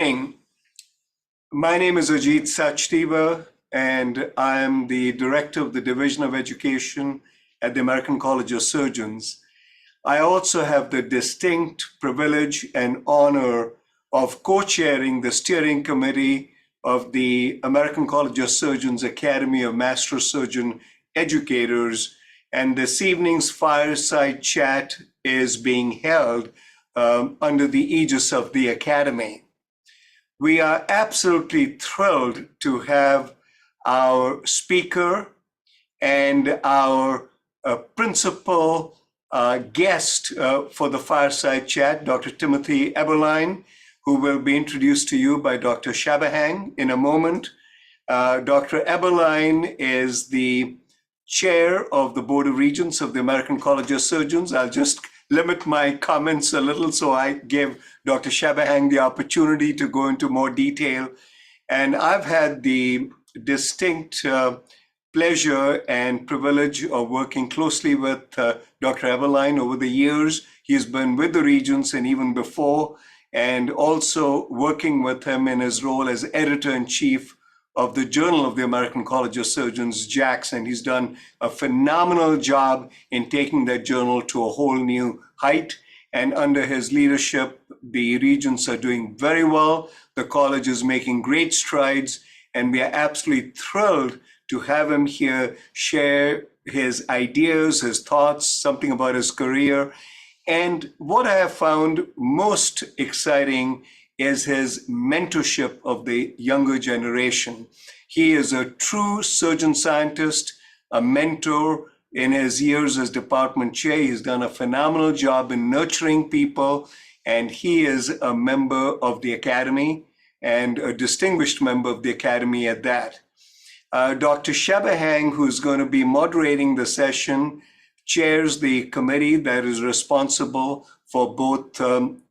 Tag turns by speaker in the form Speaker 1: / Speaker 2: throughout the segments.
Speaker 1: Morning. My name is Ajit Sachdeva, and I am the Director of the Division of Education at the American College of Surgeons. I also have the distinct privilege and honor of co-chairing the steering committee of the American College of Surgeons Academy of Master Surgeon Educators. And this evening's fireside chat is being held under the aegis of the Academy. We are absolutely thrilled to have our speaker and our principal guest for the fireside chat, Dr. Timothy Eberlein, who will be introduced to you by Dr. Shabahang in a moment. Dr. Eberlein is the chair of the Board of Regents of the American College of Surgeons. I'll just limit my comments a little so I give Dr. Shabahang the opportunity to go into more detail. And I've had the distinct pleasure and privilege of working closely with Dr. Eberlein over the years. He's been with the Regents and even before, and also working with him in his role as editor-in-chief of the Journal of the American College of Surgeons, JACS, and he's done a phenomenal job in taking that journal to a whole new height. And under his leadership, the Regents are doing very well. The college is making great strides, and we are absolutely thrilled to have him here share his ideas, his thoughts, something about his career. And what I have found most exciting is his mentorship of the younger generation. He is a true surgeon scientist, a mentor. In his years as department chair, he's done a phenomenal job in nurturing people, and he is a member of the Academy and a distinguished member of the Academy at that. Dr. Shabahang, who's going to be moderating the session, chairs the committee that is responsible for both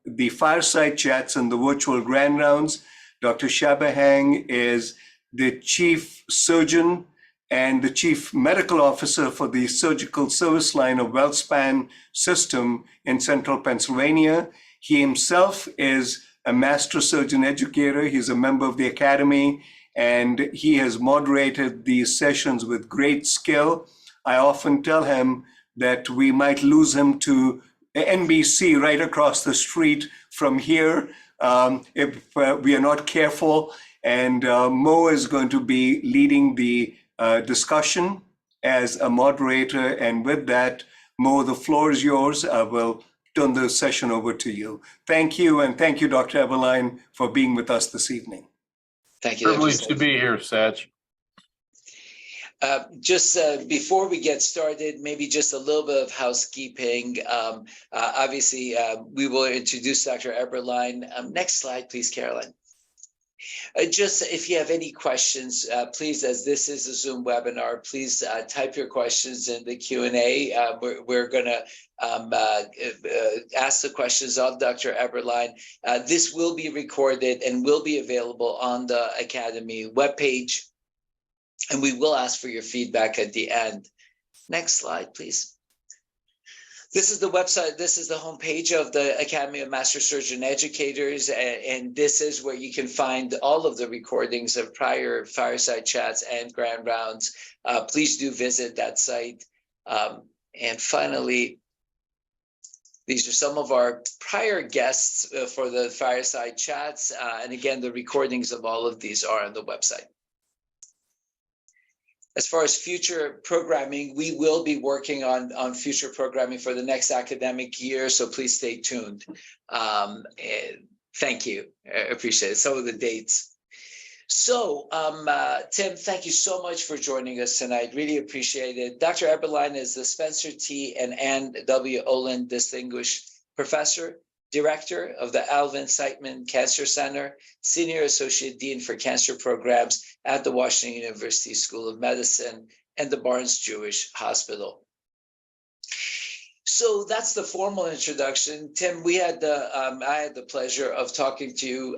Speaker 1: the fireside chats and the virtual grand rounds. Dr. Shabahang is the chief surgeon and the chief medical officer for the surgical service line of WellSpan system in central Pennsylvania. He himself is a master surgeon educator. He's a member of the Academy, and he has moderated these sessions with great skill. I often tell him that we might lose him to NBC right across the street from here if we are not careful. And Mo is going to be leading the discussion as a moderator. And with that, Mo, the floor is yours. I will turn the session over to you. Thank you. And thank you, Dr. Eberlein, for being with us this evening.
Speaker 2: Thank you.
Speaker 3: Privileged to be here, Sach.
Speaker 2: Just before we get started, maybe just a little bit of housekeeping. Obviously, we will introduce Dr. Eberlein. Next slide, please, Caroline. Just if you have any questions, please, as this is a Zoom webinar, please type your questions in the Q&A. We're going to ask the questions of Dr. Eberlein. This will be recorded and will be available on the Academy webpage, and we will ask for your feedback at the end. Next slide, please. This is the website, this is the homepage of the Academy of Master Surgeon Educators, and this is where you can find all of the recordings of prior fireside chats and grand rounds. Please do visit that site. And finally, these are some of our prior guests for the fireside chats. And again, the recordings of all of these are on the website. As far as future programming, we will be working on future programming for the next academic year, so please stay tuned. Thank you. I appreciate it. Some of the dates. So, Tim, thank you so much for joining us tonight. Really appreciate it. Dr. Eberlein is the Spencer T. and Ann W. Olin Distinguished Professor, Director of the Alvin Siteman Cancer Center, Senior Associate Dean for Cancer Programs at the Washington University School of Medicine and the Barnes Jewish Hospital. So that's the formal introduction. Tim, we had I had the pleasure of talking to you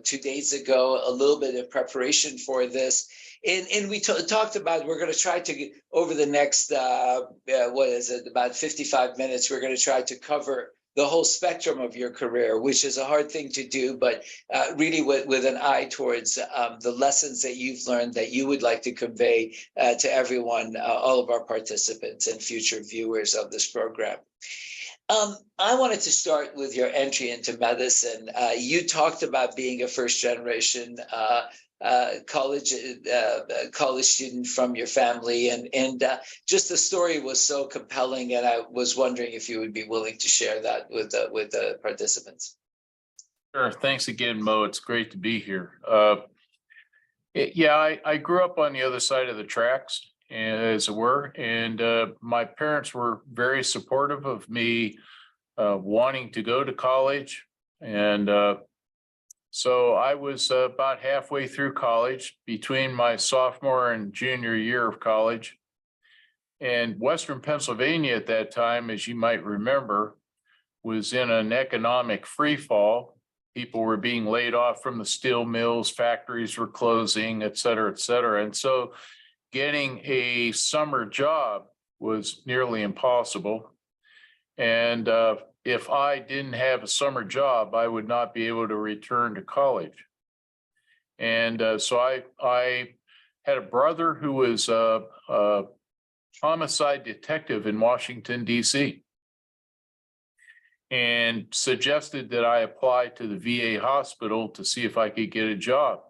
Speaker 2: 2 days ago, a little bit in preparation for this. And we talked about, we're going to try to, over the next, about 55 minutes, we're going to try to cover the whole spectrum of your career, which is a hard thing to do, but really with an eye towards the lessons that you've learned that you would like to convey to everyone, all of our participants and future viewers of this program. I wanted to start with your entry into medicine. You talked about being a first generation college student from your family, and just the story was so compelling, and I was wondering if you would be willing to share that with the participants.
Speaker 3: Sure. Thanks again, Mo. It's great to be here. I grew up on the other side of the tracks, as it were, and my parents were very supportive of me wanting to go to college, and so I was about halfway through college, between my sophomore and junior year of college. And Western Pennsylvania at that time, as you might remember, was in an economic free fall. People were being laid off from the steel mills, factories were closing, et cetera, et cetera. And so getting a summer job was nearly impossible. And if I didn't have a summer job, I would not be able to return to college. And so I had a brother who was a homicide detective in Washington, D.C., and suggested that I apply to the VA hospital to see if I could get a job.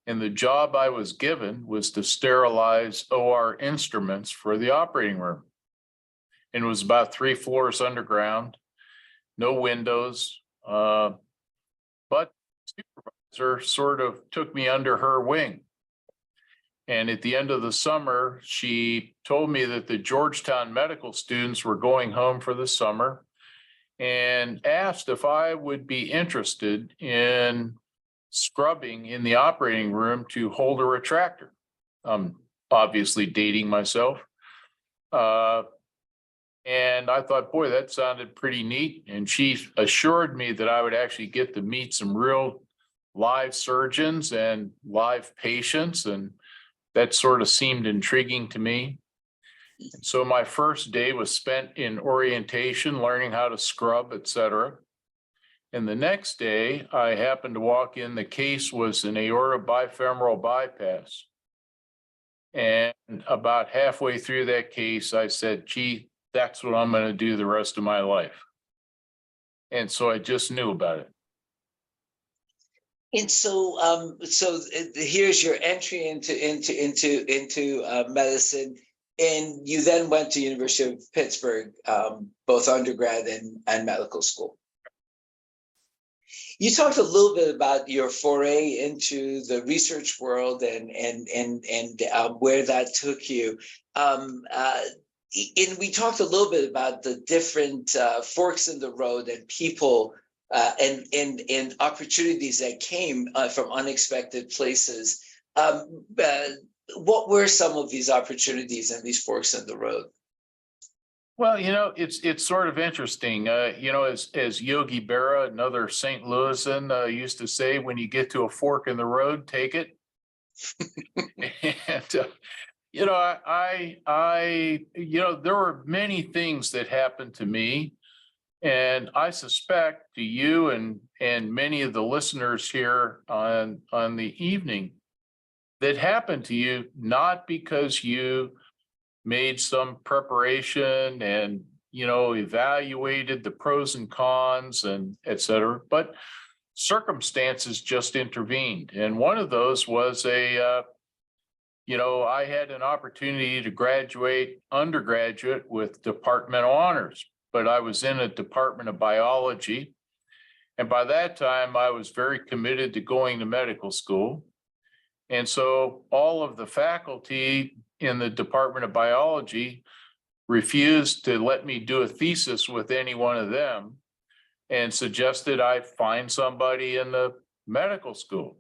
Speaker 3: And the job I was given was to sterilize OR instruments for the operating room. And it was about 3 floors underground, no windows. But the supervisor sort of took me under her wing. And at the end of the summer, she told me that the Georgetown medical students were going home for the summer and asked if I would be interested in scrubbing in the operating room to hold a retractor. I'm obviously dating myself. And I thought, boy, that sounded pretty neat. And she assured me that I would actually get to meet some real live surgeons and live patients. And that sort of seemed intriguing to me. And so my first day was spent in orientation, learning how to scrub, et cetera. And the next day, I happened to walk in. The case was an aorta bifemoral bypass. And about halfway through that case, I said, gee, that's what I'm going to do the rest of my life. And so I just knew about it.
Speaker 2: And so, here's your entry into medicine, and you then went to University of Pittsburgh, both undergrad and medical school. You talked a little bit about your foray into the research world and where that took you. And we talked a little bit about the different forks in the road and people and opportunities that came from unexpected places. What were some of these opportunities and these forks in the road?
Speaker 3: Well, it's sort of interesting. As Yogi Berra, another St. Louisan, used to say, when you get to a fork in the road, take it. And there were many things that happened to me, and I suspect to you and many of the listeners here on the evening that happened to you not because you made some preparation and evaluated the pros and cons and et cetera, but circumstances just intervened. And one of those was I had an opportunity to graduate undergraduate with departmental honors, but I was in a department of biology. And by that time, I was very committed to going to medical school. And so all of the faculty in the Department of Biology refused to let me do a thesis with any one of them and suggested I find somebody in the medical school.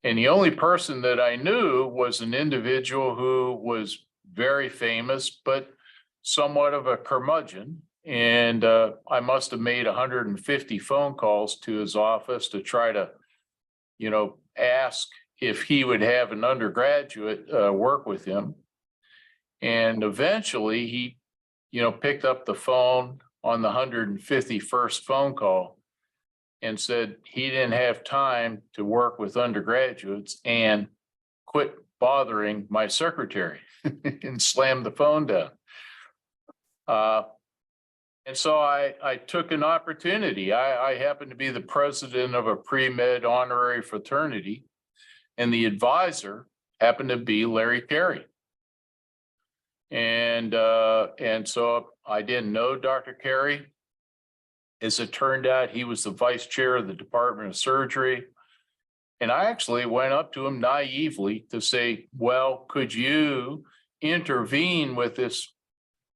Speaker 3: And the only person that I knew was an individual who was very famous, but somewhat of a curmudgeon. And I must have made 150 phone calls to his office to try to, ask if he would have an undergraduate work with him. And eventually he, picked up the phone on the 151st phone call and said he didn't have time to work with undergraduates and quit bothering my secretary and slammed the phone down. And so I took an opportunity. I happened to be the president of a pre-med honorary fraternity, and the advisor happened to be Larry Carey. And so I didn't know Dr. Carey. As it turned out, he was the vice chair of the Department of Surgery. And I actually went up to him naively to say, well, could you intervene with this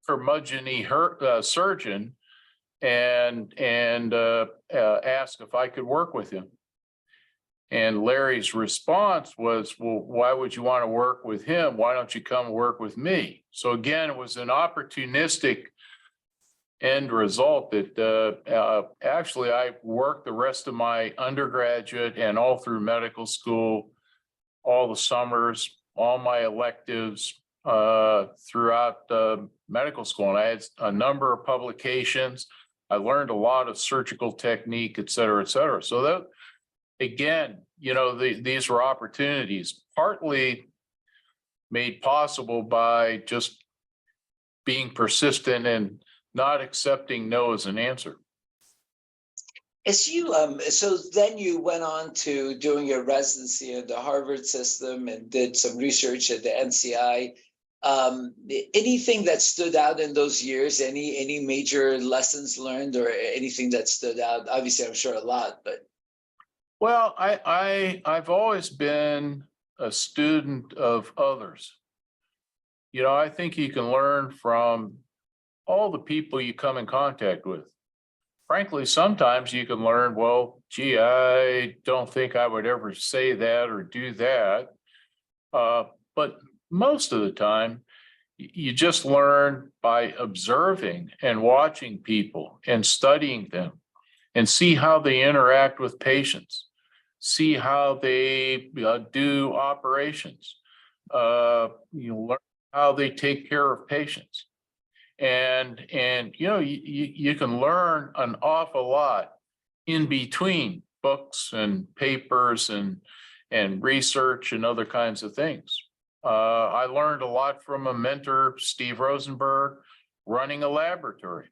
Speaker 3: curmudgeon-y surgeon and ask if I could work with him? And Larry's response was, well, why would you want to work with him? Why don't you come work with me? So again, it was an opportunistic end result that actually I worked the rest of my undergraduate and all through medical school, all the summers, all my electives throughout medical school. And I had a number of publications. I learned a lot of surgical technique, et cetera, et cetera. So that, again, you know, these were opportunities partly made possible by just being persistent and not accepting no as an answer.
Speaker 2: As you so then you went on to doing your residency in the Harvard system and did some research at the NCI. Anything that stood out in those years? Any major lessons learned or anything that stood out? Obviously, I'm sure a lot, but.
Speaker 3: Well, I've always been a student of others. You know, I think you can learn from all the people you come in contact with. Frankly, sometimes you can learn, well, gee, I don't think I would ever say that or do that. But most of the time, you just learn by observing and watching people and studying them and see how they interact with patients, see how they do operations, you learn how they take care of patients. And you know, you can learn an awful lot in between books and papers and research and other kinds of things. I learned a lot from a mentor, Steve Rosenberg, running a laboratory.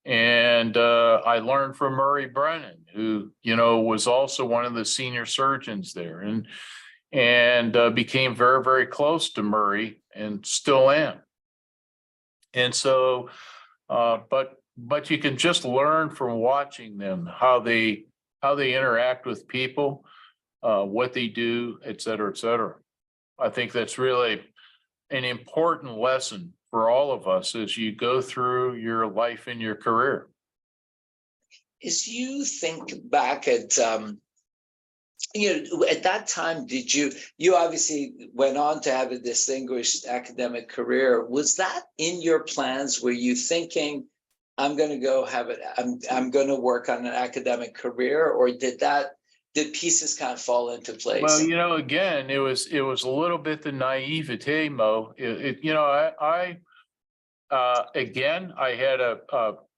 Speaker 3: And I learned from Murray Brennan, who, you know, was also one of the senior surgeons there, and became very, very close to Murray and still am. And so, but you can just learn from watching them, how they interact with people, what they do, et cetera, et cetera. I think that's really an important lesson for all of us as you go through your life and your career.
Speaker 2: As you think back at, you know, at that time, did you obviously went on to have a distinguished academic career. Was that in your plans? Were you thinking, I'm going to go have it, I'm going to work on an academic career, or did pieces kind of fall into place?
Speaker 3: Well, you know, again, it was a little bit the naivete, Mo. You know, again, I had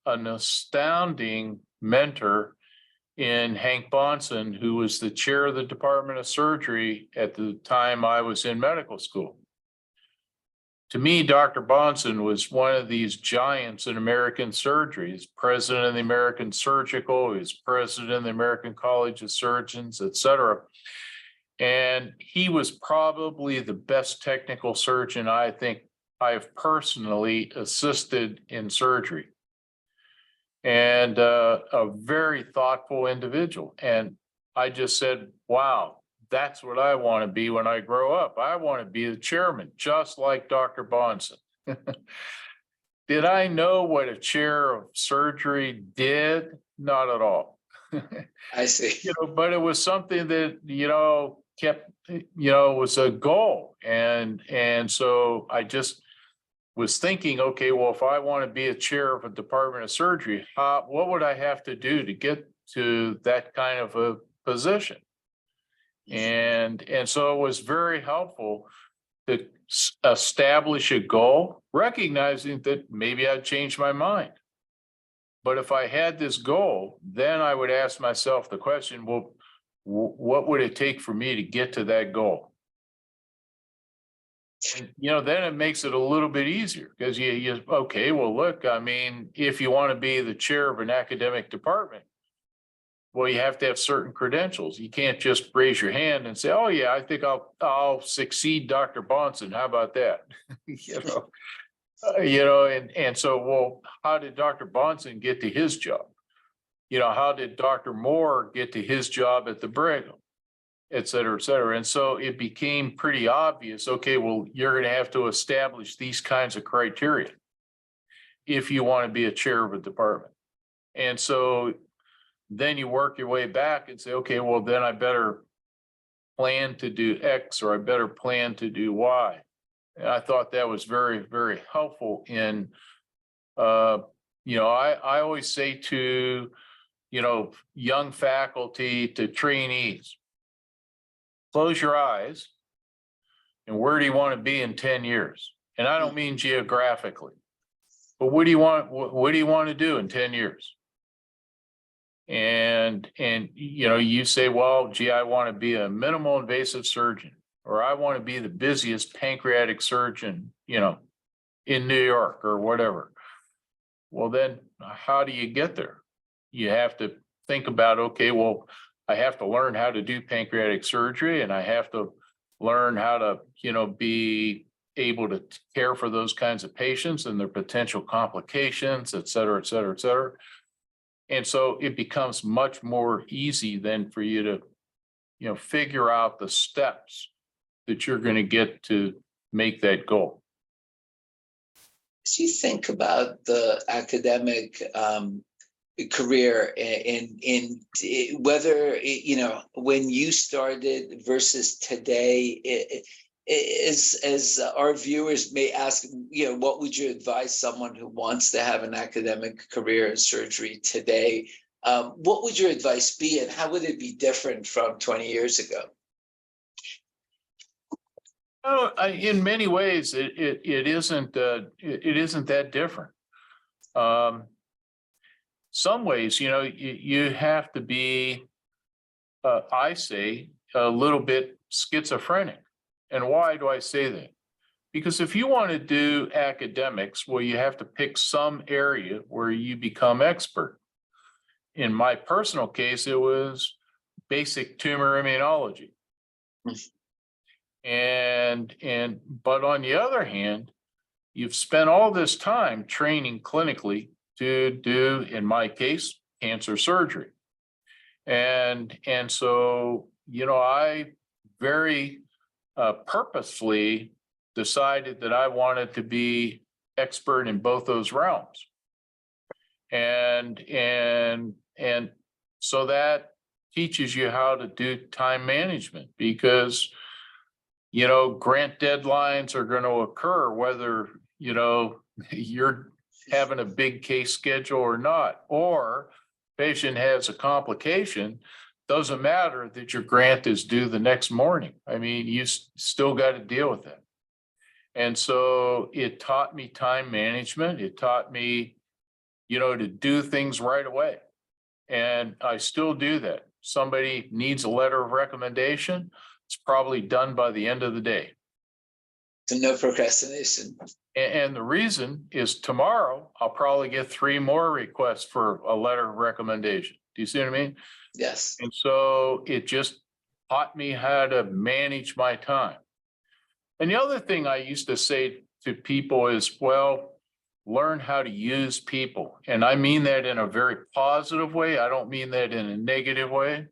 Speaker 3: an astounding mentor in Hank Bonson, who was the chair of the Department of Surgery at the time I was in medical school. To me, Dr. Bonson was one of these giants in American surgery. He's president of the American Surgical, he's president of the American College of Surgeons, et cetera. And he was probably the best technical surgeon I think I've personally assisted in surgery. And a very thoughtful individual. And I just said, wow, that's what I want to be when I grow up. I want to be the chairman, just like Dr. Bonson. Did I know what a chair of surgery did? Not at all.
Speaker 2: I see.
Speaker 3: You know, but it was something that, you know, kept, you know, was a goal. And so I just was thinking, okay, well, if I want to be a chair of a department of surgery, what would I have to do to get to that kind of a position? And so it was very helpful to establish a goal, recognizing that maybe I'd change my mind. But if I had this goal, then I would ask myself the question, well, what would it take for me to get to that goal? And, then it makes it a little bit easier because okay, well, look, I mean, if you want to be the chair of an academic department, well, you have to have certain credentials. You can't just raise your hand and say, oh, yeah, I think I'll succeed Dr. Bonson. How about that? And so, well, how did Dr. Bonson get to his job? How did Dr. Moore get to his job at the Brigham, et cetera, et cetera. And so it became pretty obvious, okay, well, you're going to have to establish these kinds of criteria if you want to be a chair of a department. And so then you work your way back and say, okay, well, then I better plan to do X or I better plan to do Y. And I thought that was very, very helpful in, I always say to, young faculty, to trainees, close your eyes and where do you want to be in 10 years? And I don't mean geographically, but what do you want to do in 10 years? And you say, well, gee, I want to be a minimal invasive surgeon, or I want to be the busiest pancreatic surgeon, in New York or whatever. Well, then how do you get there? You have to think about, okay, well, I have to learn how to do pancreatic surgery and I have to learn how to, be able to care for those kinds of patients and their potential complications, et cetera, et cetera, et cetera. And so it becomes much more easy then for you to, figure out the steps that you're going to get to make that goal.
Speaker 2: As you think about the academic career in whether, when you started versus today, as our viewers may ask, what would you advise someone who wants to have an academic career in surgery today? What would your advice be, and how would it be different from 20 years ago?
Speaker 3: Oh, in many ways, it isn't that different. Some ways, you have to be, I say, a little bit schizophrenic. And why do I say that? Because if you want to do academics, well, you have to pick some area where you become expert. In my personal case, it was basic tumor immunology. But on the other hand, you've spent all this time training clinically to do, in my case, cancer surgery. And so, I very purposefully decided that I wanted to be expert in both those realms. And so that teaches you how to do time management, because grant deadlines are going to occur whether you're having a big case schedule or not, or patient has a complication. Doesn't matter that your grant is due the next morning. I mean, you still got to deal with that. And so it taught me time management. It taught me, to do things right away. And I still do that. Somebody needs a letter of recommendation, it's probably done by the end of the day.
Speaker 2: So no procrastination.
Speaker 3: And the reason is tomorrow, I'll probably get 3 more requests for a letter of recommendation. Do you see what I mean?
Speaker 2: Yes.
Speaker 3: And so it just taught me how to manage my time. And the other thing I used to say to people is, well, learn how to use people. And I mean that in a very positive way. I don't mean that in a negative way.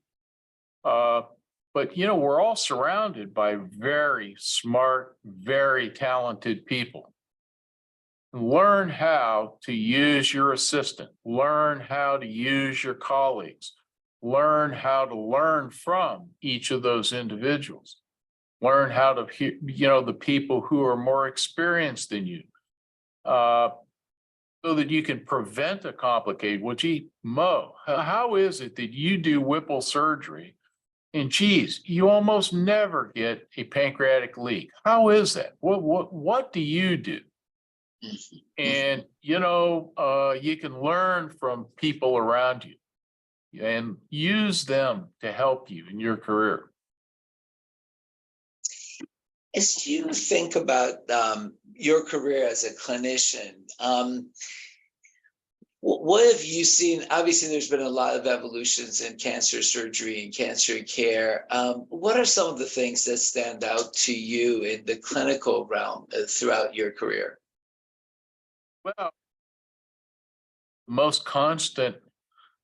Speaker 3: But, we're all surrounded by very smart, very talented people. Learn how to use your assistant. Learn how to use your colleagues. Learn how to learn from each of those individuals. Learn how to, the people who are more experienced than you, so that you can prevent a complicated, well, gee, Mo, how is it that you do Whipple surgery? And geez, you almost never get a pancreatic leak. How is that? What do you do? And, you can learn from people around you and use them to help you in your career.
Speaker 2: As you think about your career as a clinician, what have you seen? Obviously, there's been a lot of evolutions in cancer surgery and cancer care. What are some of the things that stand out to you in the clinical realm throughout your career?
Speaker 3: Well, most constant,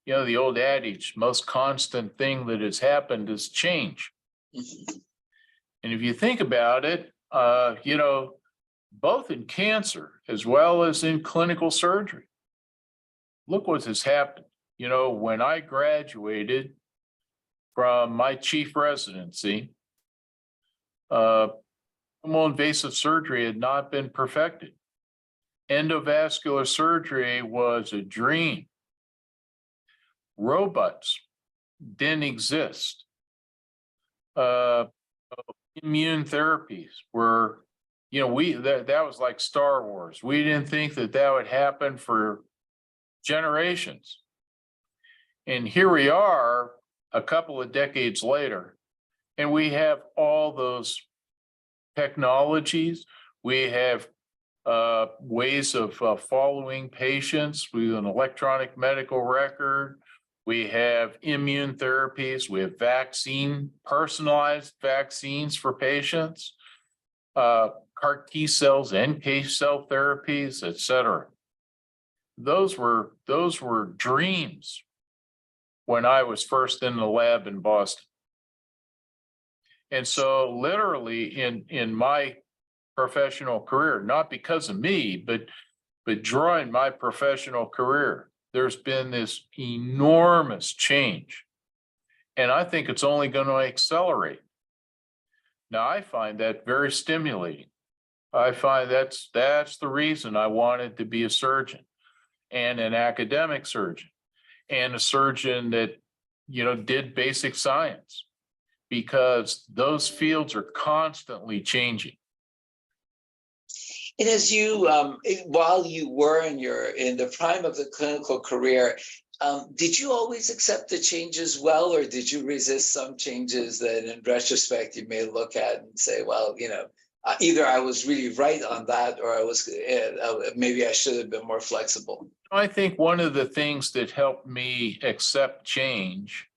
Speaker 3: the old adage, most constant thing that has happened is change. And if you think about it, both in cancer as well as in clinical surgery, look what has happened. When I graduated from my chief residency, minimally invasive surgery had not been perfected. Endovascular surgery was a dream. Robots didn't exist. Immune therapies were, that was like Star Wars. We didn't think that would happen for generations. And here we are a couple of decades later, and we have all those technologies. We have ways of following patients with an electronic medical record. We have immune therapies. We have personalized vaccines for patients, CAR T cells, NK cell therapies, et cetera. Those were dreams when I was first in the lab in Boston. And so literally in my professional career, not because of me, but during my professional career, there's been this enormous change. And I think it's only going to accelerate. Now, I find that very stimulating. I find that's the reason I wanted to be a surgeon and an academic surgeon and a surgeon that, did basic science, because those fields are constantly changing.
Speaker 2: And as you, while you were in the prime of the clinical career, did you always accept the changes well, or did you resist some changes that in retrospect you may look at and say, well, either I was really right on that, or I was maybe I should have been more flexible?
Speaker 3: I think one of the things that helped me accept change,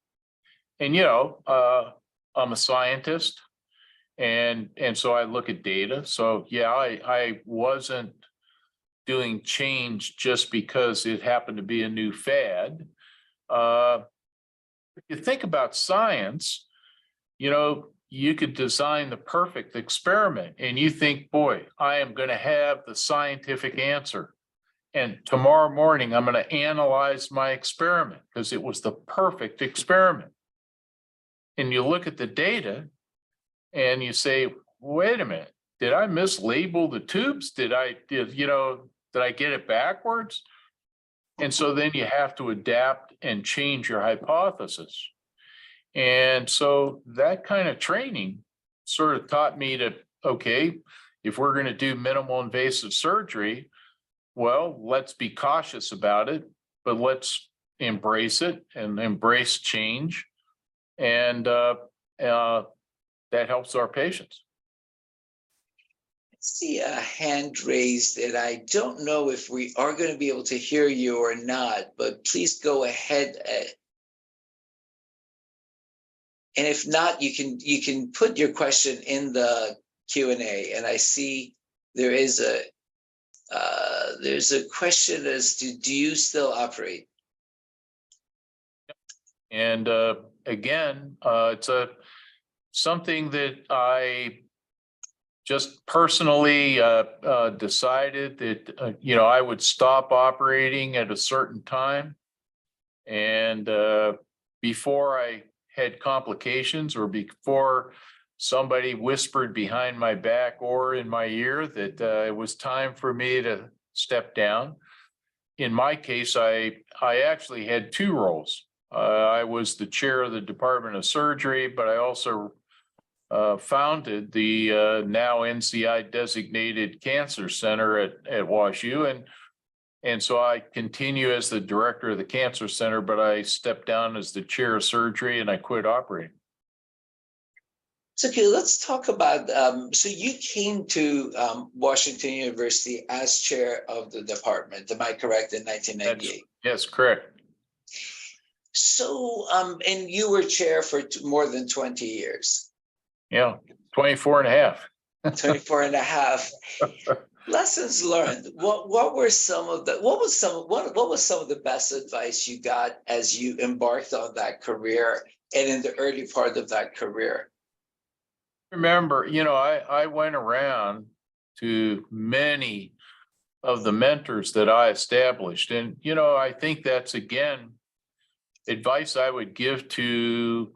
Speaker 3: and I'm a scientist, and so I look at data. So yeah, I wasn't doing change just because it happened to be a new fad. If you think about science, you could design the perfect experiment and you think, boy, I am going to have the scientific answer. And tomorrow morning, I'm going to analyze my experiment because it was the perfect experiment. And you look at the data and you say, wait a minute, did I mislabel the tubes? Did I get it backwards? And so then you have to adapt and change your hypothesis. And so that kind of training sort of taught me to, okay, if we're going to do minimal invasive surgery, well, let's be cautious about it, but let's embrace it and embrace change. And that helps our patients.
Speaker 2: I see a hand raised, and I don't know if we are going to be able to hear you or not, but please go ahead. And if not, you can put your question in the Q&A. And I see there's a question as to, do you still operate?
Speaker 3: And again, it's something that I just personally decided that I would stop operating at a certain time, and before I had complications or before somebody whispered behind my back or in my ear that it was time for me to step down. In my case, I actually had two roles. I was the chair of the Department of Surgery, but I also founded the now NCI designated cancer center at WashU. And so I continue as the director of the cancer center, but I stepped down as the chair of surgery and I quit operating.
Speaker 2: So, okay, let's talk about, so you came to Washington University as chair of the department, am I correct, in 1998?
Speaker 3: Yes, correct.
Speaker 2: So, and you were chair for more than 20 years.
Speaker 3: Yeah, 24 and a half.
Speaker 2: 24 and a half. Lessons learned. What were some of the, what was some of the best advice you got as you embarked on that career and in the early part of that career?
Speaker 3: Remember, I went around to many of the mentors that I established. And, I think that's, again, advice I would give to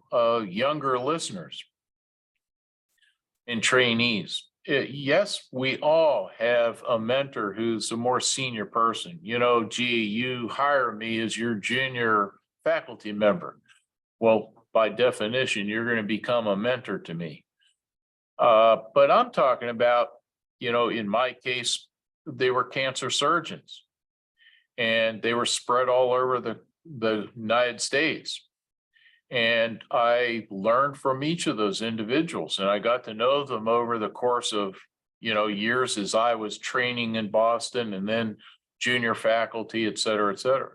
Speaker 3: younger listeners and trainees. Yes, we all have a mentor who's a more senior person. Gee, you hire me as your junior faculty member. Well, by definition, you're going to become a mentor to me. But I'm talking about, in my case, they were cancer surgeons and they were spread all over the United States. And I learned from each of those individuals and I got to know them over the course of, years as I was training in Boston and then junior faculty, et cetera, et cetera.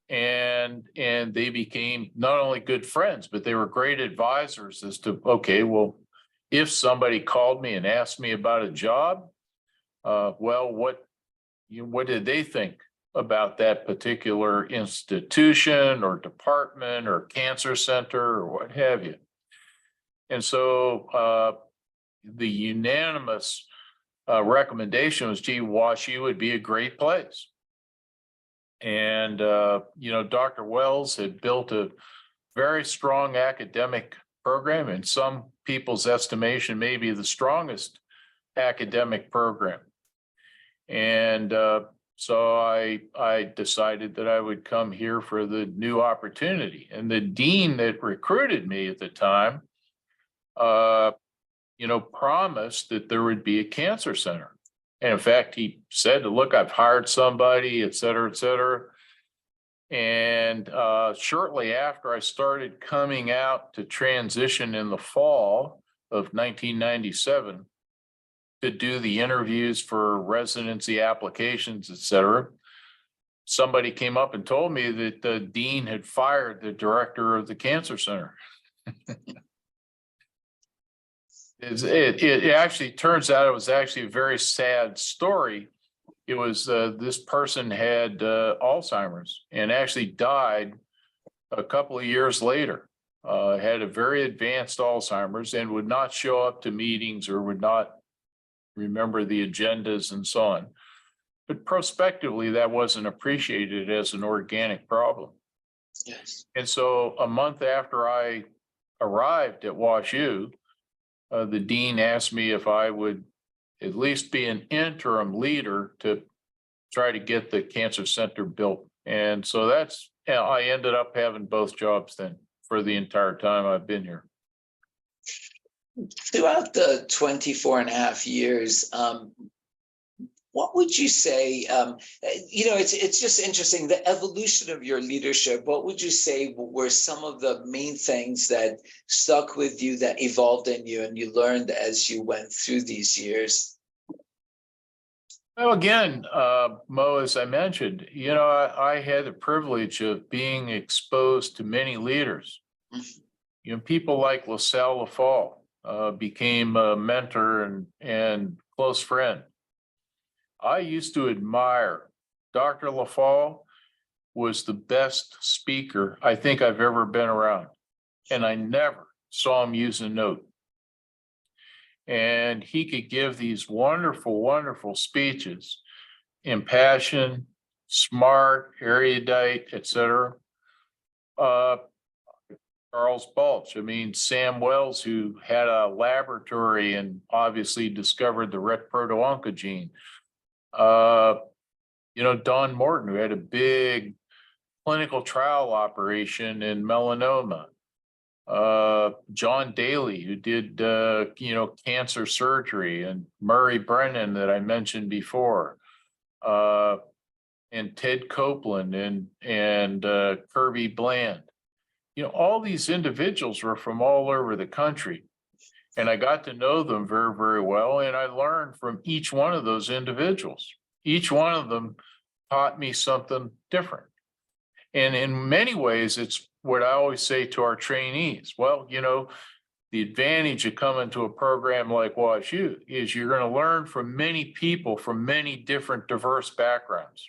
Speaker 3: And they became not only good friends, but they were great advisors as to, okay, well, if somebody called me and asked me about a job, well, what did they think about that particular institution or department or cancer center or what have you? And so the unanimous recommendation was, gee, WashU would be a great place. And, Dr. Wells had built a very strong academic program, in some people's estimation, maybe the strongest academic program. And so I decided that I would come here for the new opportunity. And the dean that recruited me at the time, promised that there would be a cancer center. And in fact, he said, look, I've hired somebody, et cetera, et cetera. And shortly after I started coming out to transition in the fall of 1997 to do the interviews for residency applications, et cetera, somebody came up and told me that the dean had fired the director of the cancer center. It actually turns out it was actually a very sad story. It was this person had Alzheimer's and actually died a couple of years later, had a very advanced Alzheimer's and would not show up to meetings or would not remember the agendas and so on. But prospectively, that wasn't appreciated as an organic problem.
Speaker 2: Yes.
Speaker 3: And so a month after I arrived at WashU, the dean asked me if I would at least be an interim leader to try to get the cancer center built. And so I ended up having both jobs then for the entire time I've been here.
Speaker 2: Throughout the 24 and a half years, what would you say, it's just interesting, the evolution of your leadership, what would you say were some of the main things that stuck with you, that evolved in you and you learned as you went through these years?
Speaker 3: Well, again, Mo, as I mentioned, I had the privilege of being exposed to many leaders. People like LaSalle Lafall became a mentor and close friend. I used to admire Dr. Lafall. Was the best speaker I think I've ever been around, and I never saw him use a note. And he could give these wonderful, wonderful speeches, impassioned, smart, erudite, et cetera. Charles Balch, Sam Wells, who had a laboratory and obviously discovered the ret proto-oncogene. Don Morton, who had a big clinical trial operation in melanoma. John Daly, who did, cancer surgery, and Murray Brennan that I mentioned before, and Ted Copeland and Kirby Bland. All these individuals were from all over the country, and I got to know them very, very well. And I learned from each one of those individuals. Each one of them taught me something different. And in many ways, it's what I always say to our trainees. Well, the advantage of coming to a program like WashU is you're going to learn from many people from many different diverse backgrounds.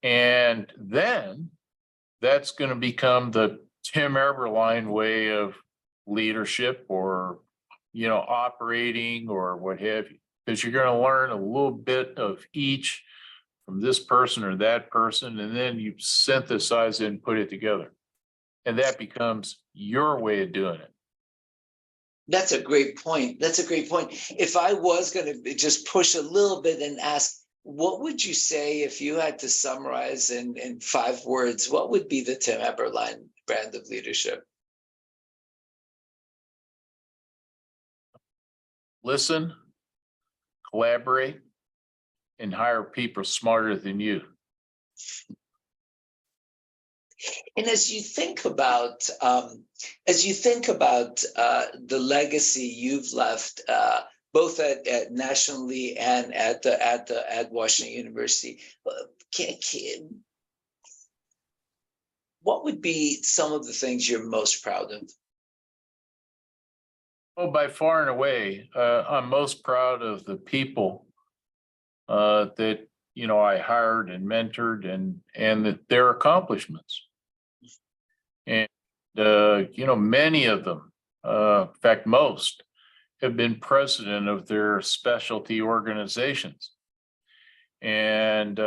Speaker 3: And then that's going to become the Tim Eberlein way of leadership, or, operating, or what have you, because you're going to learn a little bit of each from this person or that person, and then you synthesize it and put it together. And that becomes your way of doing it.
Speaker 2: That's a great point. That's a great point. If I was going to just push a little bit and ask, what would you say if you had to summarize in 5 words, what would be the Tim Eberlein brand of leadership?
Speaker 3: Listen, collaborate, and hire people smarter than you.
Speaker 2: And as you think about the legacy you've left, both at nationally and at Washington University, what would be some of the things you're most proud of?
Speaker 3: Well, by far and away, I'm most proud of the people that I hired and mentored, and their accomplishments. And many of them, in fact, most, have been president of their specialty organizations. And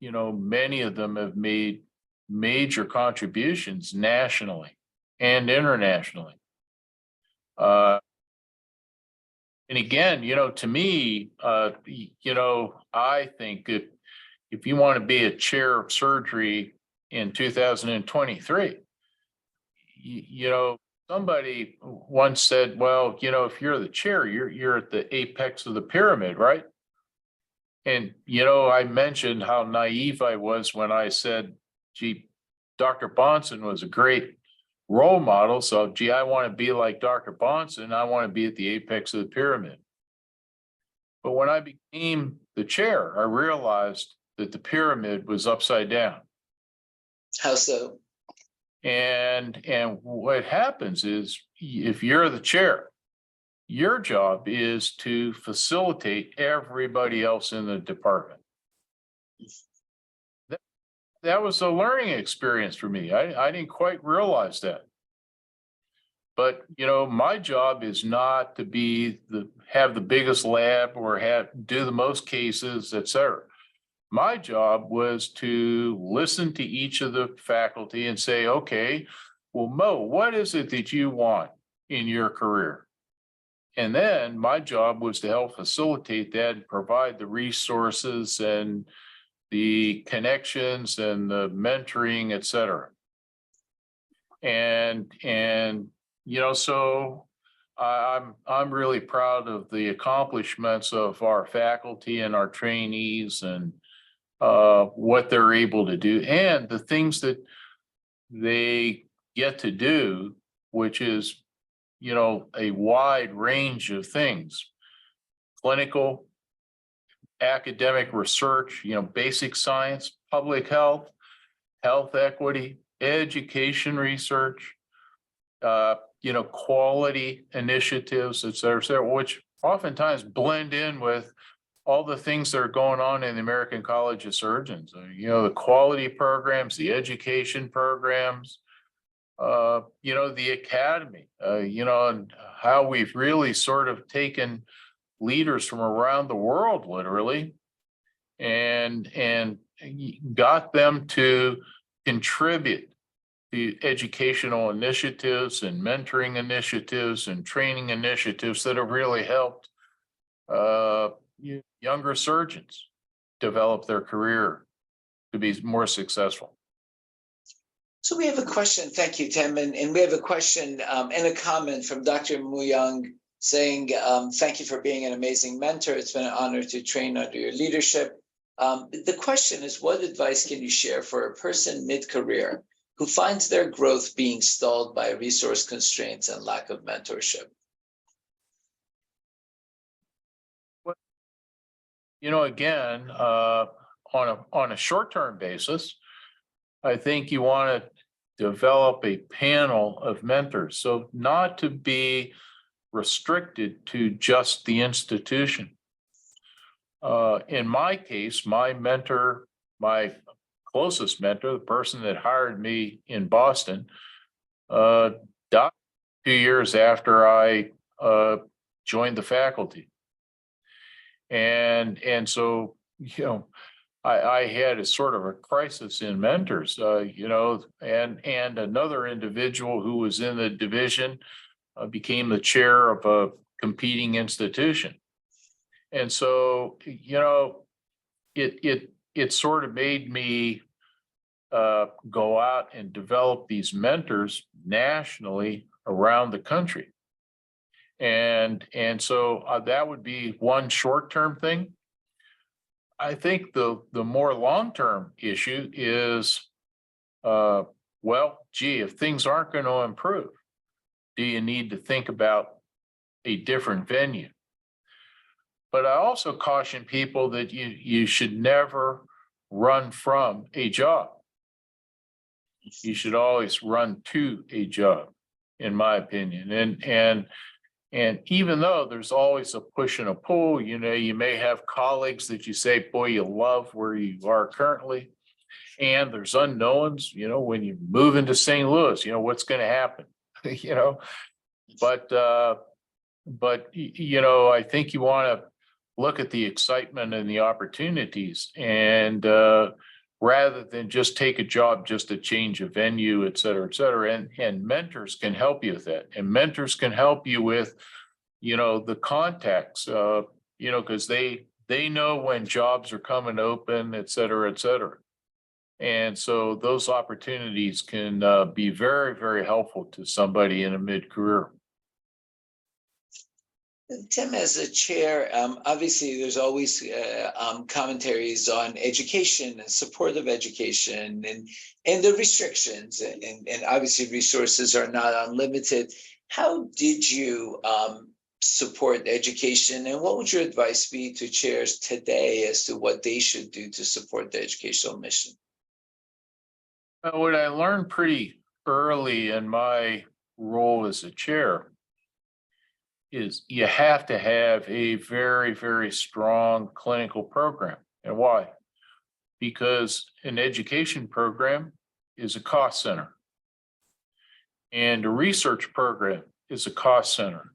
Speaker 3: many of them have made major contributions nationally and internationally. And again, to me, I think that if you want to be a chair of surgery in 2023, somebody once said, well, if you're the chair, you're at the apex of the pyramid, right? And, I mentioned how naive I was when I said, gee, Dr. Bonson was a great role model. So, gee, I want to be like Dr. Bonson. I want to be at the apex of the pyramid. But when I became the chair, I realized that the pyramid was upside down.
Speaker 2: How so?
Speaker 3: And what happens is, if you're the chair, your job is to facilitate everybody else in the department. That was a learning experience for me. I didn't quite realize that. But my job is not to have the biggest lab or do the most cases, et cetera. My job was to listen to each of the faculty and say, okay, well, Mo, what is it that you want in your career? And then my job was to help facilitate that and provide the resources and the connections and the mentoring, et cetera. And so I'm really proud of the accomplishments of our faculty and our trainees, and what they're able to do, and the things that they get to do, which is, a wide range of things: clinical, academic research, basic science, public health, health equity, education research, quality initiatives, et cetera, which oftentimes blend in with all the things that are going on in the American College of Surgeons. The quality programs, the education programs, the academy, and how we've really sort of taken leaders from around the world, literally, and got them to contribute to educational initiatives and mentoring initiatives and training initiatives that have really helped younger surgeons develop their career to be more successful.
Speaker 2: So we have a question. Thank you, Tim. And we have a question and a comment from Dr. Muyang saying, thank you for being an amazing mentor. It's been an honor to train under your leadership. The question is, what advice can you share for a person mid-career who finds their growth being stalled by resource constraints and lack of mentorship?
Speaker 3: You know, again, on a short-term basis, I think you want to develop a panel of mentors. So not to be restricted to just the institution. In my case, my mentor, my closest mentor, the person that hired me in Boston, died 2 years after I joined the faculty. And so, you know, I had a sort of a crisis in mentors, you know, and another individual who was in the division became the chair of a competing institution. And so, you know, it sort of made me go out and develop these mentors nationally around the country. And so that would be one short-term thing. I think the more long-term issue is, well, gee, if things aren't going to improve, do you need to think about a different venue? But I also caution people that you should never run from a job. You should always run to a job, in my opinion. And even though there's always a push and a pull, you know, you may have colleagues that you say, boy, you love where you are currently. And there's unknowns, you know, when you move into St. Louis, you know, what's going to happen, you know, but, you know, I think you want to look at the excitement and the opportunities, and rather than just take a job just to change a venue, et cetera, and mentors can help you with that. And mentors can help you with, you know, the contacts, you know, because they know when jobs are coming open, et cetera, et cetera. And so those opportunities can be very, very helpful to somebody in a mid-career.
Speaker 2: Tim, as a chair, obviously there's always commentaries on education and support of education and the restrictions, and obviously resources are not unlimited. How did you support education, and what would your advice be to chairs today as to what they should do to support the educational mission?
Speaker 3: What I learned pretty early in my role as a chair is you have to have a very, very strong clinical program. And why? Because an education program is a cost center, and a research program is a cost center,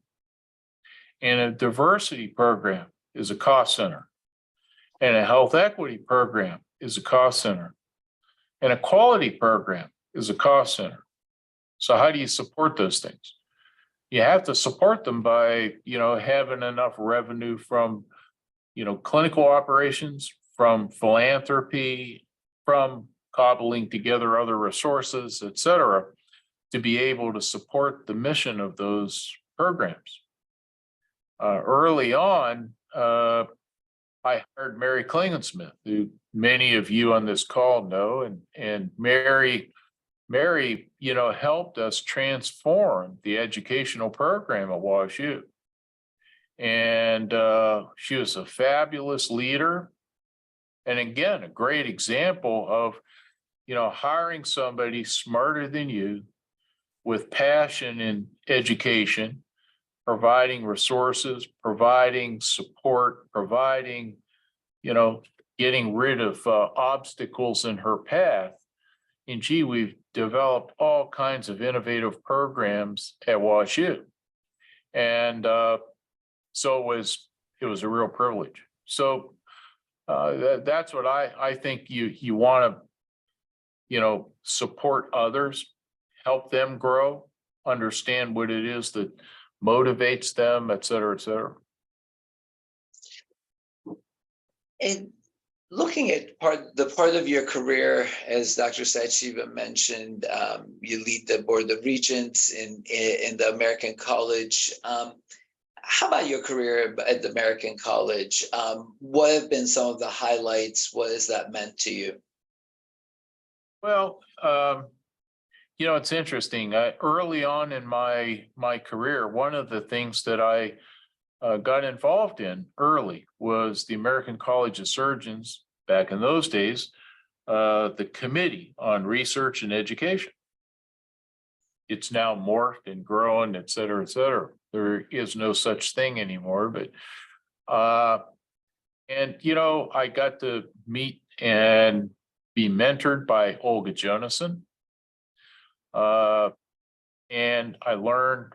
Speaker 3: and a diversity program is a cost center, and a health equity program is a cost center, and a quality program is a cost center. So how do you support those things? You have to support them by, you know, having enough revenue from, you know, clinical operations, from philanthropy, from cobbling together other resources, et cetera, to be able to support the mission of those programs. Early on, I hired Mary Klingensmith, who many of you on this call know, and Mary, you know, helped us transform the educational program at WashU. And she was a fabulous leader. And again, a great example of, you know, hiring somebody smarter than you with passion in education, providing resources, providing support, providing, you know, getting rid of obstacles in her path. And gee, we've developed all kinds of innovative programs at WashU. And so it was a real privilege. So that's what I think you want to, you know, support others, help them grow, understand what it is that motivates them, et cetera, et cetera.
Speaker 2: And looking at the part of your career, as Dr. Sachdeeva mentioned, you lead the Board of Regents in the American College. How about your career at the American College? What have been some of the highlights? What has that meant to you?
Speaker 3: Well, it's interesting. Early on in my career, one of the things that I got involved in early was the American College of Surgeons, back in those days, the Committee on Research and Education. It's now morphed and grown, et cetera, et cetera. There is no such thing anymore, but I got to meet and be mentored by Olga Jonassen. And I learned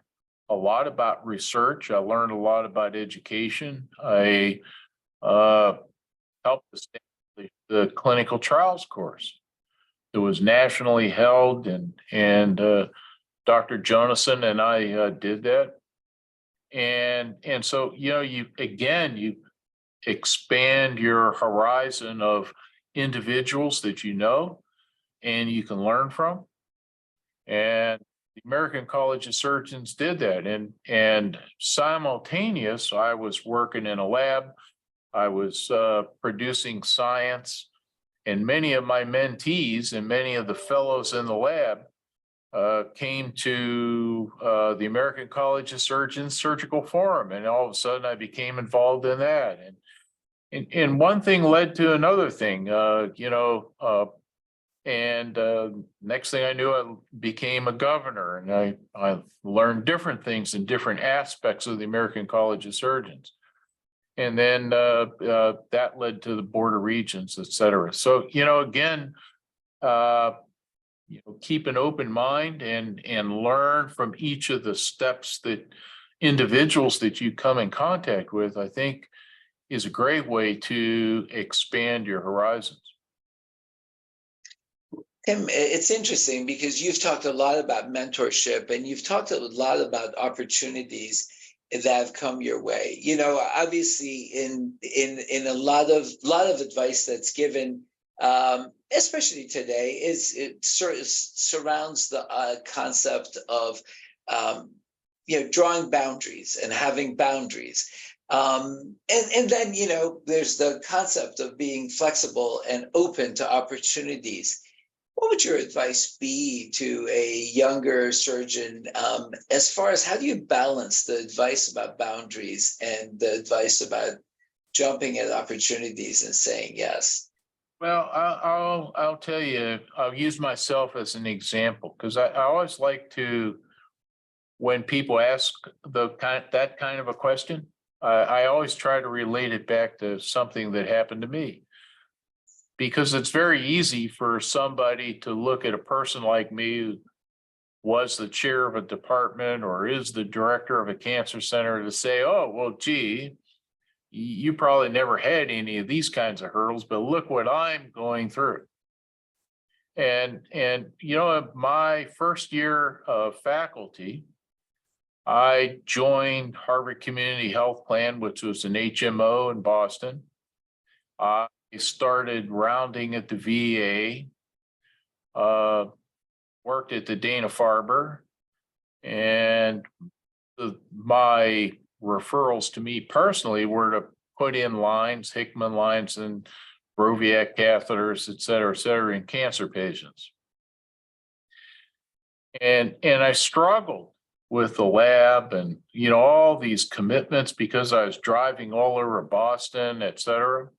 Speaker 3: a lot about research. I learned a lot about education. I helped establish the clinical trials course. It was nationally held, and Dr. Jonassen and I did that. And so, you expand your horizon of individuals that you know and you can learn from. And the American College of Surgeons did that. And simultaneous, I was working in a lab. I was producing science, and many of my mentees and many of the fellows in the lab came to the American College of Surgeons Surgical Forum, and all of a sudden I became involved in that. And one thing led to another thing, next thing I knew, I became a governor, and I learned different things in different aspects of the American College of Surgeons. And then that led to the Board of Regents, et cetera. So, again, keep an open mind and learn from each of the steps that individuals that you come in contact with, I think, is a great way to expand your horizons.
Speaker 2: Tim, it's interesting because you've talked a lot about mentorship, and you've talked a lot about opportunities that have come your way. Obviously, in a lot of advice that's given, especially today, it surrounds the concept of drawing boundaries and having boundaries. And then there's the concept of being flexible and open to opportunities. What would your advice be to a younger surgeon as far as how do you balance the advice about boundaries and the advice about jumping at opportunities and saying yes?
Speaker 3: Well, I'll tell you, I'll use myself as an example, because I always like to, when people ask that kind of a question, I always try to relate it back to something that happened to me. Because it's very easy for somebody to look at a person like me who was the chair of a department or is the director of a cancer center to say, oh, well, gee, you probably never had any of these kinds of hurdles, but look what I'm going through. And my first year of faculty, I joined Harvard Community Health Plan, which was an HMO in Boston. I started rounding at the VA, worked at the Dana-Farber, and my referrals to me personally were to put in lines, Hickman lines, and Broviac catheters, et cetera, in cancer patients. And I struggled with the lab and, all these commitments because I was driving all over Boston, et cetera.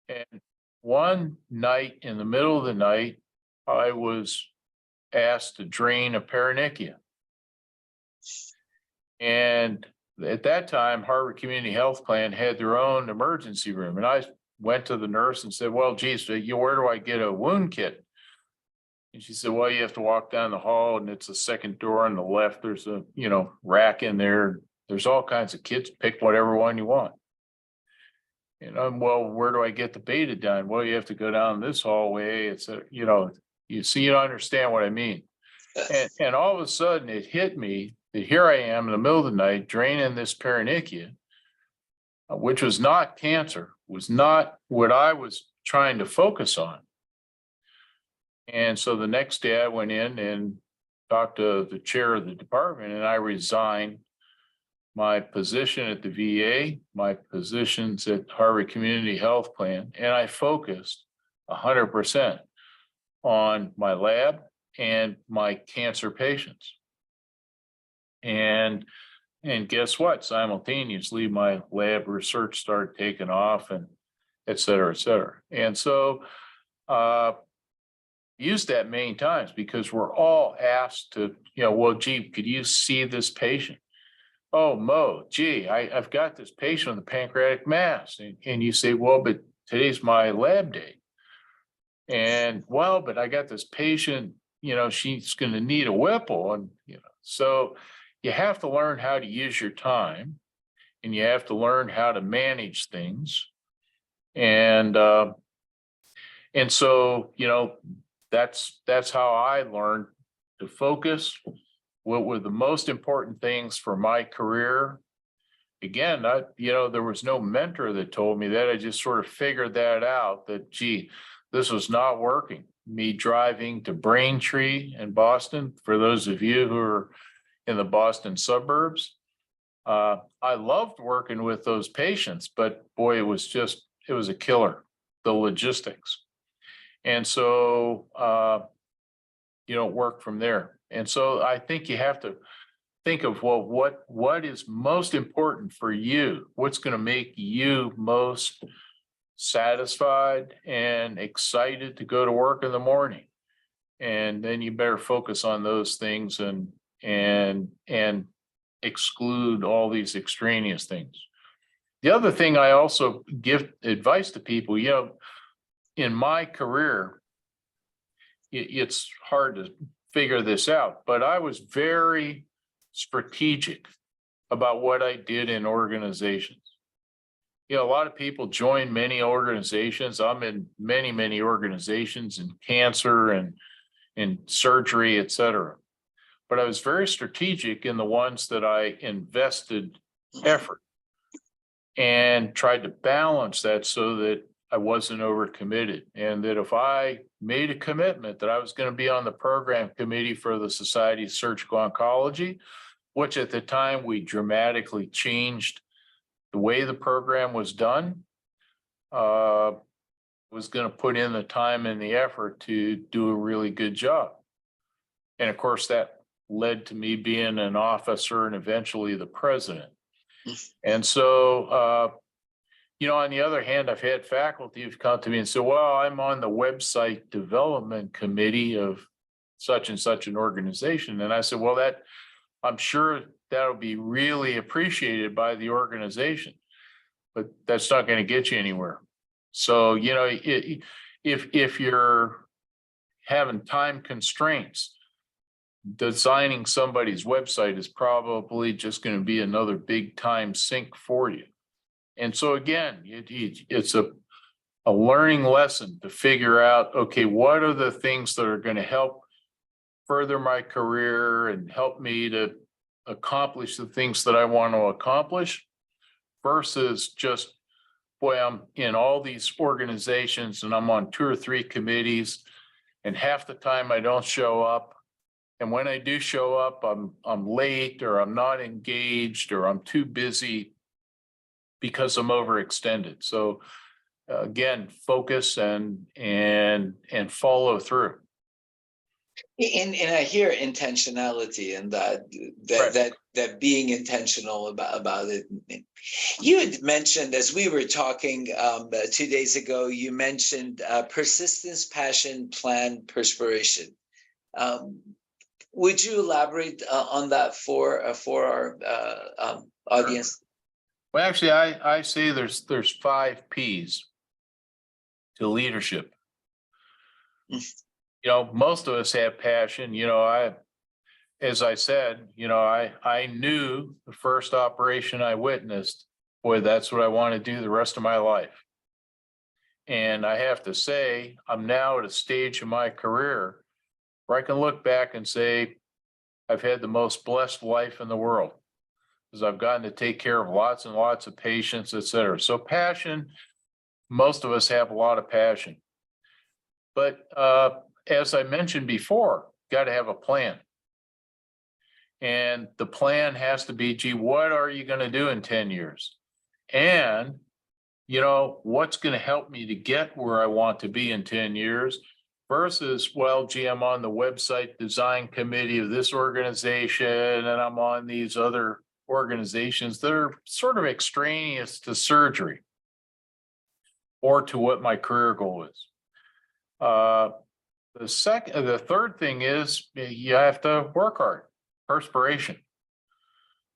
Speaker 3: And one night, in the middle of the night, I was asked to drain a paronychia. And at that time, Harvard Community Health Plan had their own emergency room. And I went to the nurse and said, well, geez, where do I get a wound kit? And she said, well, you have to walk down the hall, and it's the second door on the left. There's a, rack in there. There's all kinds of kits. Pick whatever one you want. And well, where do I get the beta done? Well, you have to go down this hallway. It's you don't understand what I mean. And all of a sudden it hit me that here I am in the middle of the night draining this paronychia, which was not cancer, was not what I was trying to focus on. And so the next day I went in and talked to the chair of the department, and I resigned my position at the VA, my positions at Harvard Community Health Plan, and I focused 100% on my lab and my cancer patients. And guess what? Simultaneously, my lab research started taking off, and et cetera, et cetera. And so used that many times because we're all asked to, well, gee, could you see this patient? Oh, Mo, gee, I've got this patient with a pancreatic mass. And you say, well, but today's my lab day. And well, but I got this patient, she's going to need a Whipple. And, so you have to learn how to use your time, and you have to learn how to manage things. And so, that's how I learned to focus. What were the most important things for my career? Again, there was no mentor that told me that. I just sort of figured that out, that, gee, this was not working. Me driving to Braintree in Boston, for those of you who are in the Boston suburbs, I loved working with those patients, but boy, it was a killer, the logistics. And so, work from there. And so I think you have to think of, well, what is most important for you? What's going to make you most satisfied and excited to go to work in the morning? And then you better focus on those things and exclude all these extraneous things. The other thing I also give advice to people, in my career, it's hard to figure this out, but I was very strategic about what I did in organizations. A lot of people join many organizations. I'm in many, many organizations in cancer and in surgery, et cetera. But I was very strategic in the ones that I invested effort and tried to balance that so that I wasn't overcommitted, and that if I made a commitment that I was going to be on the program committee for the Society of Surgical Oncology, which at the time we dramatically changed the way the program was done, was going to put in the time and the effort to do a really good job. And of course, that led to me being an officer and eventually the president. And so, on the other hand, I've had faculty who've come to me and said, well, I'm on the website development committee of such and such an organization. And I said, well, I'm sure that'll be really appreciated by the organization, but that's not going to get you anywhere. So, if you're having time constraints, designing somebody's website is probably just going to be another big time sink for you. And so again, it's a learning lesson to figure out, okay, what are the things that are going to help further my career and help me to accomplish the things that I want to accomplish, versus just, boy, I'm in all these organizations and I'm on 2 or 3 committees, and half the time I don't show up. And when I do show up, I'm late, or I'm not engaged, or I'm too busy because I'm overextended. So again, focus and follow through.
Speaker 2: And I hear intentionality, and that being intentional about it. You had mentioned, as we were talking 2 days ago, you mentioned persistence, passion, plan, perspiration. Would you elaborate on that for our audience?
Speaker 3: Well, actually, I say there's 5 P's to leadership. Most of us have passion. As I said, I knew the first operation I witnessed, boy, that's what I want to do the rest of my life. And I have to say, I'm now at a stage in my career where I can look back and say, I've had the most blessed life in the world, because I've gotten to take care of lots and lots of patients, et cetera. So passion most of us have a lot of passion. But as I mentioned before, got to have a plan. And the plan has to be, gee, what are you going to do in 10 years? And, you know, what's going to help me to get where I want to be in 10 years versus, well, gee, I'm on the website design committee of this organization and I'm on these other organizations that are sort of extraneous to surgery or to what my career goal is. The third thing is you have to work hard, perspiration.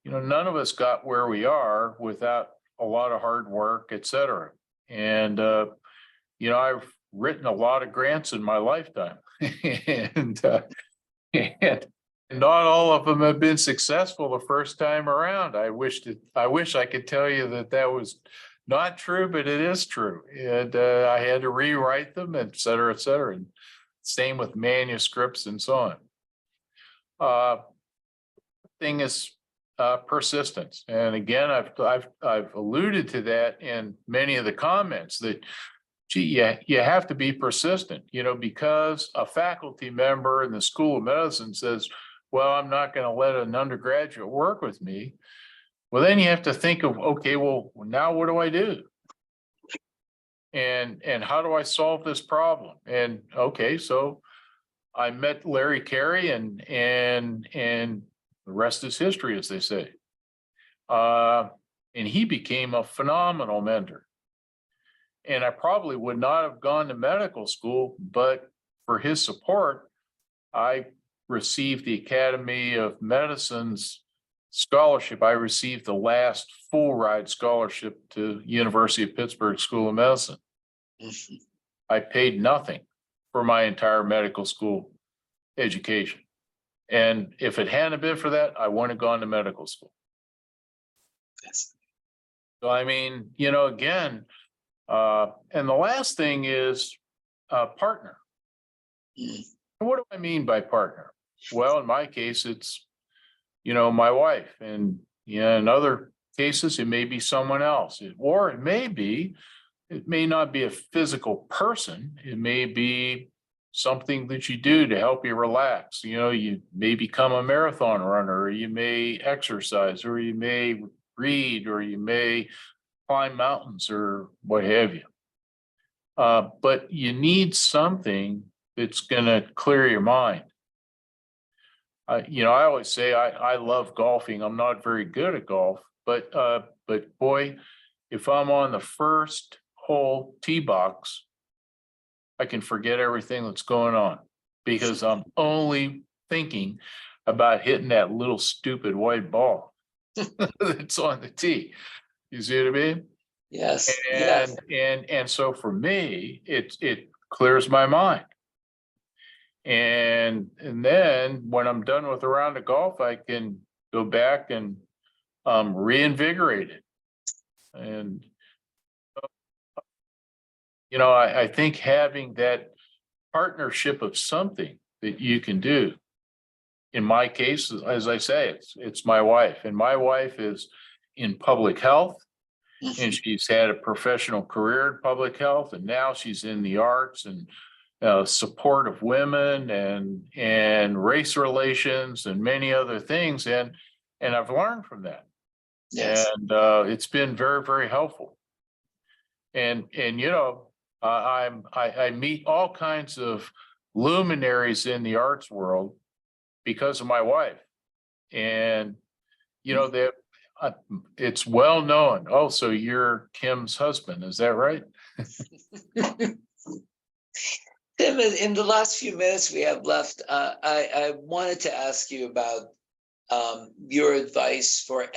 Speaker 3: You know, none of us got where we are without a lot of hard work, et cetera. And, you know, I've written a lot of grants in my lifetime and not all of them have been successful the first time around. I wish I could tell you that was not true, but it is true. And I had to rewrite them, et cetera, et cetera. And same with manuscripts and so on. Thing is persistence. And again, I've alluded to that in many of the comments that, gee, you have to be persistent, you know, because a faculty member in the School of Medicine says, well, I'm not going to let an undergraduate work with me. Well, then you have to think of, okay, well, now what do I do? And how do I solve this problem? And okay, so I met Larry Carey and the rest is history, as they say. And he became a phenomenal mentor. And I probably would not have gone to medical school, but for his support, I received the Academy of Medicine's scholarship. I received the last full ride scholarship to University of Pittsburgh School of Medicine. I paid nothing for my entire medical school education. And if it hadn't been for that, I wouldn't have gone to medical school.
Speaker 2: Yes.
Speaker 3: So, I mean, you know, again, and the last thing is partner. What do I mean by partner? Well, in my case, it's, you know, my wife, and in other cases, it may be someone else, or it may not be a physical person. It may be something that you do to help you relax. You know, you may become a marathon runner, or you may exercise, or you may read, or you may climb mountains, or what have you. But you need something that's going to clear your mind. You know, I always say I love golfing. I'm not very good at golf, but boy, if I'm on the first hole tee box, I can forget everything that's going on because I'm only thinking about hitting that little stupid white ball that's on the tee. You see what I mean?
Speaker 2: Yes.
Speaker 3: And so for me, it clears my mind. And then when I'm done with a round of golf, I can go back and reinvigorate it. And you know, I think having that partnership of something that you can do. In my case, as I say, it's my wife, and my wife is in public health, and she's had a professional career in public health, and now she's in the arts and support of women and race relations and many other things, and I've learned from that.
Speaker 2: Yes.
Speaker 3: And it's been very, very helpful. And you know, I meet all kinds of luminaries in the arts world because of my wife, and you know that it's well known. Oh, so you're Kim's husband, is that right?
Speaker 2: Tim, in the last few minutes we have left, I wanted to ask you about your advice for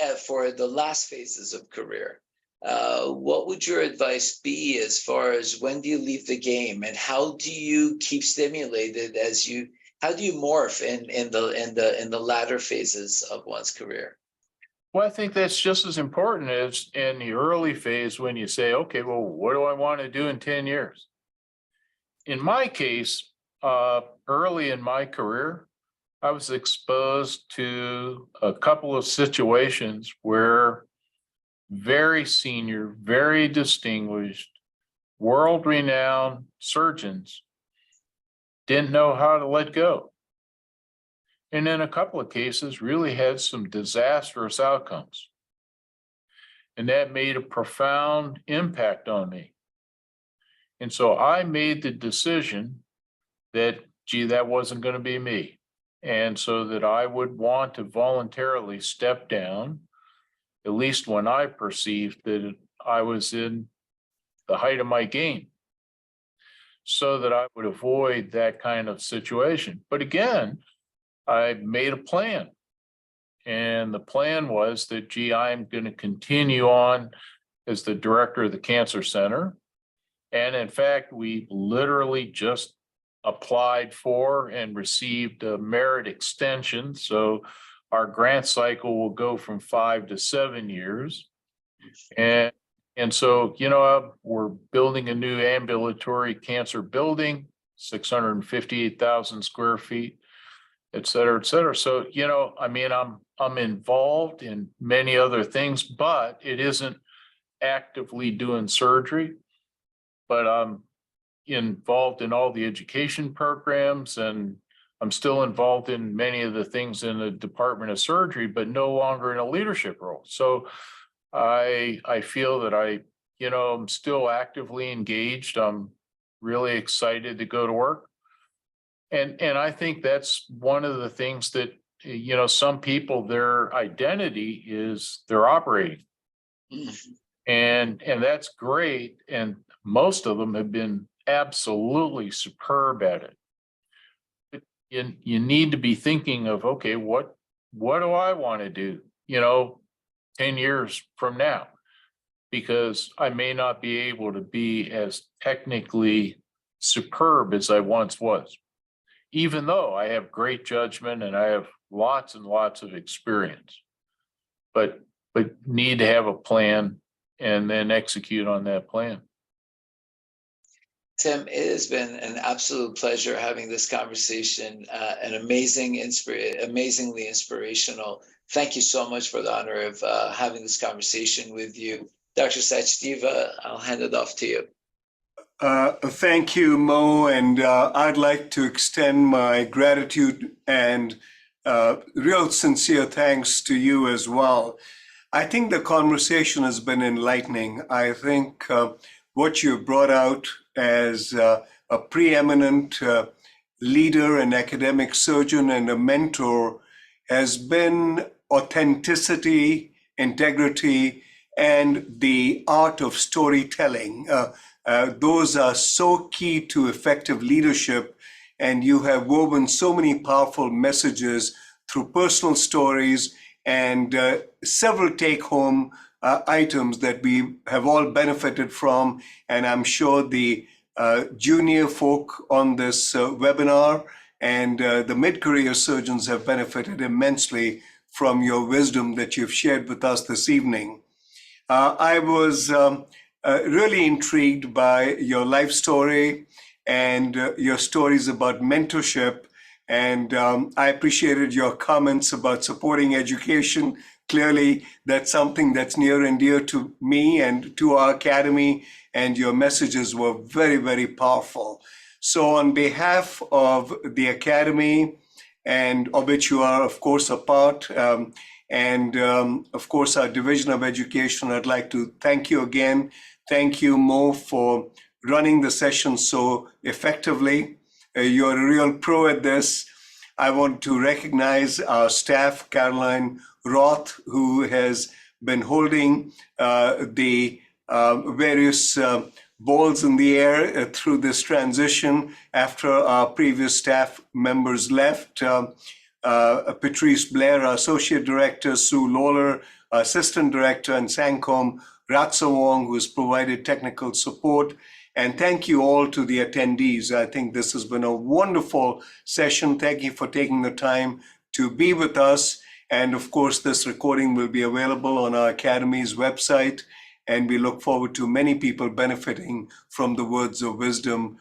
Speaker 2: the last phases of career. What would your advice be as far as when do you leave the game, and how do you keep stimulated how do you morph in the latter phases of one's career?
Speaker 3: Well, I think that's just as important as in the early phase when you say, okay, well, what do I want to do in 10 years? In my case, early in my career, I was exposed to a couple of situations where very senior, very distinguished world-renowned surgeons didn't know how to let go. And in a couple of cases, really had some disastrous outcomes. And that made a profound impact on me. And so I made the decision that, gee, that wasn't going to be me. And so that I would want to voluntarily step down, at least when I perceived that I was in the height of my game, so that I would avoid that kind of situation. But again, I made a plan. And the plan was that, gee, I'm going to continue on as the director of the Cancer Center. And in fact, we literally just applied for and received a merit extension. So our grant cycle will go from 5 to 7 years. And so, we're building a new ambulatory cancer building, 658,000 square feet, et cetera, et cetera. So, I'm involved in many other things, but it isn't actively doing surgery. But I'm involved in all the education programs, and I'm still involved in many of the things in the Department of Surgery, but no longer in a leadership role. So I feel that I'm still actively engaged. I'm really excited to go to work. And I think that's one of the things that, some people, their identity is they're operating. And that's great. And most of them have been absolutely superb at it. But you need to be thinking of, okay, what do I want to do, 10 years from now? Because I may not be able to be as technically superb as I once was, even though I have great judgment and I have lots and lots of experience, but need to have a plan and then execute on that plan.
Speaker 2: Tim, it has been an absolute pleasure having this conversation, and amazingly inspirational. Thank you so much for the honor of having this conversation with you. Dr. Sachdeva, I'll hand it off to you.
Speaker 1: Thank you, Mo, and I'd like to extend my gratitude and real sincere thanks to you as well. I think the conversation has been enlightening. I think what you brought out as a preeminent leader and academic surgeon and a mentor has been authenticity, integrity, and the art of storytelling. Those are so key to effective leadership, and you have woven so many powerful messages through personal stories and several take-home items that we have all benefited from. And I'm sure the junior folk on this webinar and the mid-career surgeons have benefited immensely from your wisdom that you've shared with us this evening. I was really intrigued by your life story and your stories about mentorship. And I appreciated your comments about supporting education. Clearly, that's something that's near and dear to me and to our academy, and your messages were very, very powerful. So on behalf of the academy, and of which you are, of course, a part, and of course, our Division of Education, I'd like to thank you again. Thank you, Mo, for running the session so effectively. You're a real pro at this. I want to recognize our staff, Caroline Roth, who has been holding the various balls in the air through this transition after our previous staff members left. Patrice Blair, our Associate Director, Sue Lawler, our Assistant Director, and Sangkom Ratsawong, who has provided technical support. And thank you all to the attendees. I think this has been a wonderful session. Thank you for taking the time to be with us. And of course, this recording will be available on our Academy's website. And we look forward to many people benefiting from the words of wisdom,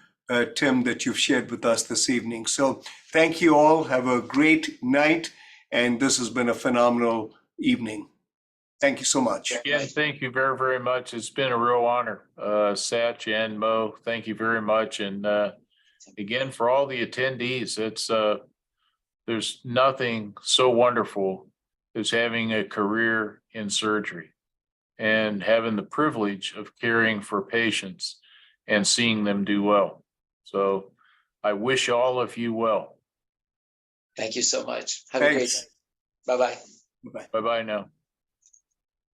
Speaker 1: Tim, that you've shared with us this evening. So thank you all. Have a great night. And this has been a phenomenal evening. Thank you so much.
Speaker 3: Again, thank you very, very much. It's been a real honor. Satch and Mo, thank you very much. And again, for all the attendees, it's there's nothing so wonderful as having a career in surgery and having the privilege of caring for patients and seeing them do well. So I wish all of you well.
Speaker 2: Thank you so much. Have a great
Speaker 1: Thanks.
Speaker 2: day. Bye-bye.
Speaker 1: Bye-bye.
Speaker 3: Bye-bye now.